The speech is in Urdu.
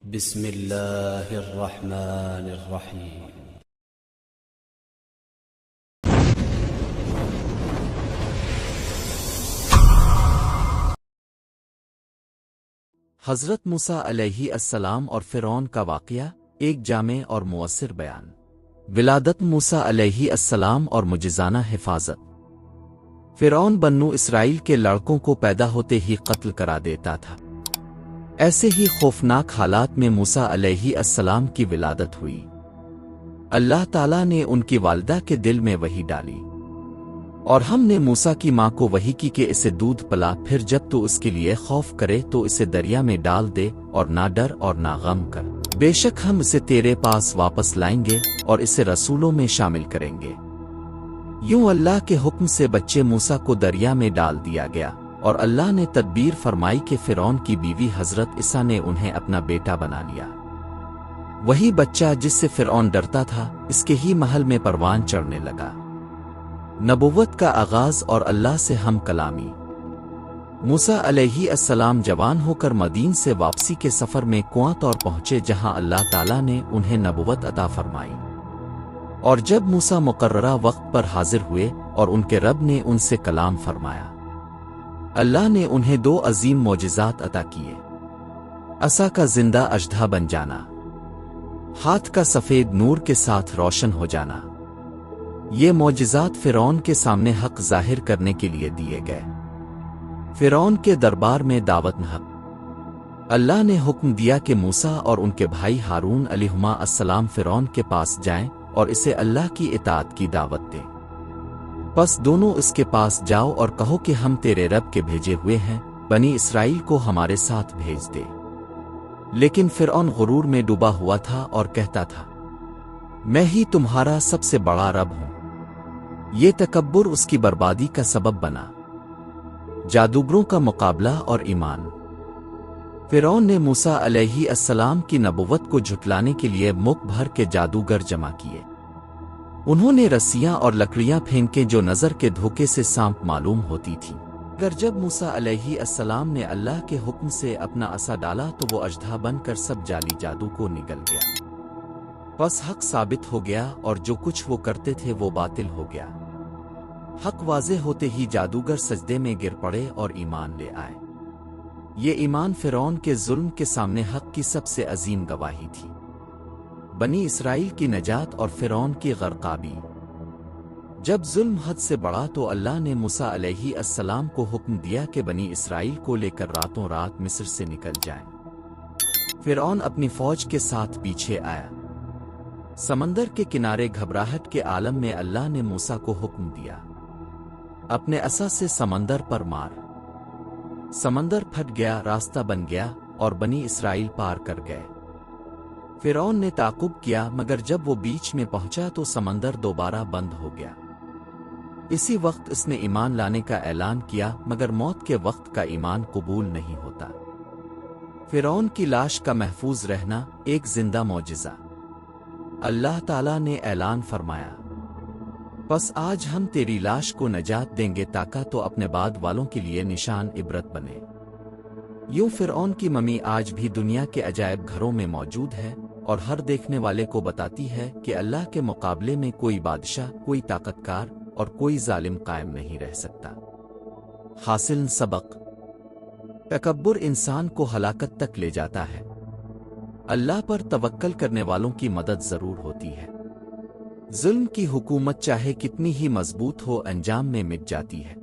بسم الله الرحمن الرحيم. حضرت موسیٰ علیہ السلام اور فرعون کا واقعہ، ایک جامع اور مؤثر بیان۔ ولادت موسیٰ علیہ السلام اور معجزانہ حفاظت۔ فرعون بنو اسرائیل کے لڑکوں کو پیدا ہوتے ہی قتل کرا دیتا تھا۔ ایسے ہی خوفناک حالات میں موسیٰ علیہ السلام کی ولادت ہوئی۔ اللہ تعالیٰ نے ان کی والدہ کے دل میں وحی ڈالی، اور ہم نے موسیٰ کی ماں کو وحی کی کہ اسے دودھ پلا، پھر جب تو اس کے لیے خوف کرے تو اسے دریا میں ڈال دے، اور نہ ڈر اور نہ غم کر، بے شک ہم اسے تیرے پاس واپس لائیں گے اور اسے رسولوں میں شامل کریں گے۔ یوں اللہ کے حکم سے بچے موسیٰ کو دریا میں ڈال دیا گیا، اور اللہ نے تدبیر فرمائی کہ فرعون کی بیوی حضرت عیسیٰ نے انہیں اپنا بیٹا بنا لیا۔ وہی بچہ جس سے فرعون ڈرتا تھا، اس کے ہی محل میں پروان چڑھنے لگا۔ نبوت کا آغاز اور اللہ سے ہم کلامی۔ موسیٰ علیہ السلام جوان ہو کر مدین سے واپسی کے سفر میں کنواں طور پہنچے، جہاں اللہ تعالیٰ نے انہیں نبوت عطا فرمائی۔ اور جب موسیٰ مقررہ وقت پر حاضر ہوئے اور ان کے رب نے ان سے کلام فرمایا، اللہ نے انہیں 2 عظیم معجزات عطا کیے: عصا کا زندہ اژدھا بن جانا، ہاتھ کا سفید نور کے ساتھ روشن ہو جانا۔ یہ معجزات فرعون کے سامنے حق ظاہر کرنے کے لیے دیے گئے۔ فرعون کے دربار میں دعوت حق۔ اللہ نے حکم دیا کہ موسیٰ اور ان کے بھائی ہارون علیہما السلام فرعون کے پاس جائیں اور اسے اللہ کی اطاعت کی دعوت دیں۔ پس دونوں اس کے پاس جاؤ اور کہو کہ ہم تیرے رب کے بھیجے ہوئے ہیں، بنی اسرائیل کو ہمارے ساتھ بھیج دے۔ لیکن فرعون غرور میں ڈوبا ہوا تھا اور کہتا تھا، میں ہی تمہارا سب سے بڑا رب ہوں۔ یہ تکبر اس کی بربادی کا سبب بنا۔ جادوگروں کا مقابلہ اور ایمان۔ فرعون نے موسیٰ علیہ السلام کی نبوت کو جھٹلانے کے لیے ملک بھر کے جادوگر جمع کیے۔ انہوں نے رسیاں اور لکڑیاں پھینکیں جو نظر کے دھوکے سے سانپ معلوم ہوتی تھیں۔ اگر جب موسیٰ علیہ السلام نے اللہ کے حکم سے اپنا عصا ڈالا تو وہ اژدھا بن کر سب جعلی جادو کو نگل گیا۔ پس حق ثابت ہو گیا اور جو کچھ وہ کرتے تھے وہ باطل ہو گیا۔ حق واضح ہوتے ہی جادوگر سجدے میں گر پڑے اور ایمان لے آئے۔ یہ ایمان فرعون کے ظلم کے سامنے حق کی سب سے عظیم گواہی تھی۔ بنی اسرائیل کی نجات اور فرعون کی غرقابی۔ جب ظلم حد سے بڑھا تو اللہ نے موسیٰ علیہ السلام کو حکم دیا کہ بنی اسرائیل کو لے کر راتوں رات مصر سے نکل جائیں۔ فرعون اپنی فوج کے ساتھ پیچھے آیا۔ سمندر کے کنارے گھبراہٹ کے عالم میں اللہ نے موسیٰ کو حکم دیا، اپنے عصا سے سمندر پر مار۔ سمندر پھٹ گیا، راستہ بن گیا اور بنی اسرائیل پار کر گئے۔ فرعون نے تعقب کیا، مگر جب وہ بیچ میں پہنچا تو سمندر دوبارہ بند ہو گیا۔ اسی وقت اس نے ایمان لانے کا اعلان کیا، مگر موت کے وقت کا ایمان قبول نہیں ہوتا۔ فرعون کی لاش کا محفوظ رہنا ایک زندہ معجزہ۔ اللہ تعالیٰ نے اعلان فرمایا، پس آج ہم تیری لاش کو نجات دیں گے تاکہ تو اپنے بعد والوں کے لیے نشان عبرت بنے۔ یوں فرعون کی ممی آج بھی دنیا کے عجائب گھروں میں موجود ہے اور ہر دیکھنے والے کو بتاتی ہے کہ اللہ کے مقابلے میں کوئی بادشاہ، کوئی طاقت کار اور کوئی ظالم قائم نہیں رہ سکتا۔ حاصل سبق: تکبر انسان کو ہلاکت تک لے جاتا ہے۔ اللہ پر توکل کرنے والوں کی مدد ضرور ہوتی ہے۔ ظلم کی حکومت چاہے کتنی ہی مضبوط ہو، انجام میں مٹ جاتی ہے۔